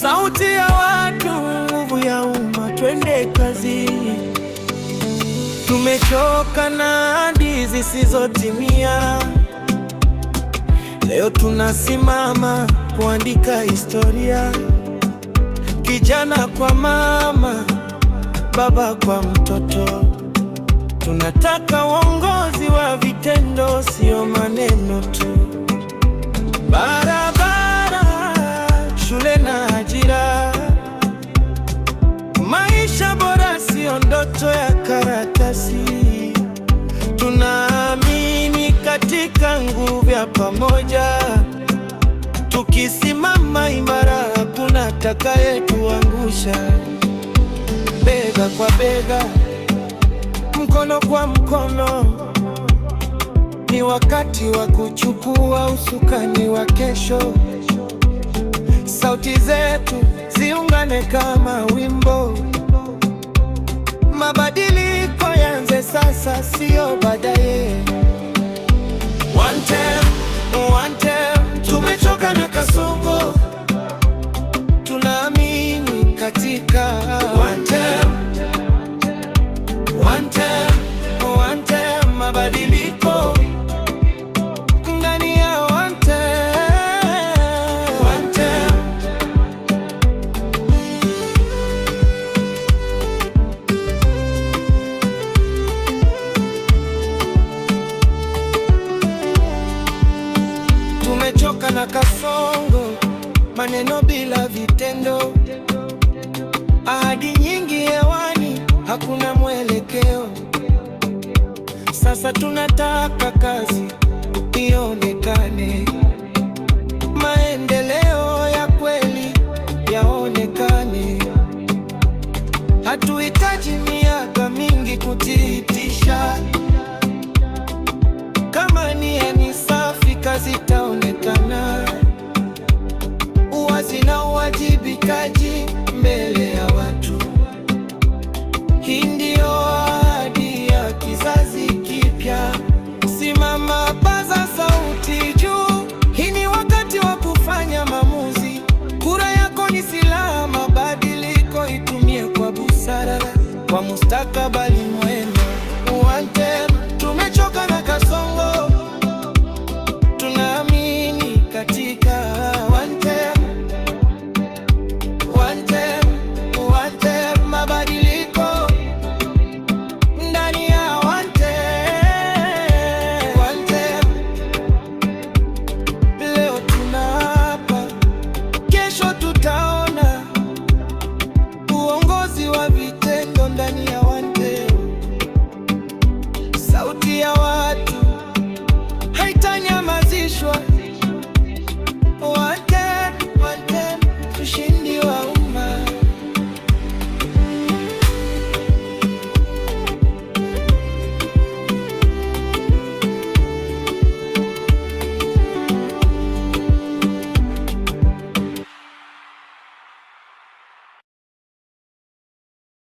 sauti ya watu, nguvu ya umma, twende kazi. Tumechoka na ahadi zisizotimia. Leo tunasimama kuandika historia. Kijana kwa mama, baba kwa mtoto. Tunataka uongozi wa vitendo, sio maneno tu. Barabara, shule na ajira. Maisha bora sio ndoto ya karatasi. Tunaamini katika nguvu ya pamoja. Tukisimama imara, hakuna atakayetuangusha. Bega kwa bega, mkono kwa mkono, ni wakati wa kuchukua usukani wa kesho. Sauti zetu ziungane kama wimbo. Mabadiliko yaanze sasa, sio baadaye. One term, tumechoka na kasongo. Tunaamini katika one term, mabadiliko ndani ya one term. Tumechoka na kasongo, maneno bila vitendo, ahadi nyingi hewani, hakuna mwelekeo. Sasa tunataka kazi ionekane, maendeleo ya kweli yaonekane. Hatuhitaji miaka mingi kutiitisha. Kama nia ni safi, kazi itaonekana. Uwazi na uwajibikaji mbele ya watu. Hii ndio ahadi ya kizazi kipya. Simama, paza sauti juu. Hii ni wakati wa kufanya maamuzi. Kura yako ni silaha, mabadiliko itumie kwa busara, kwa mustakabali.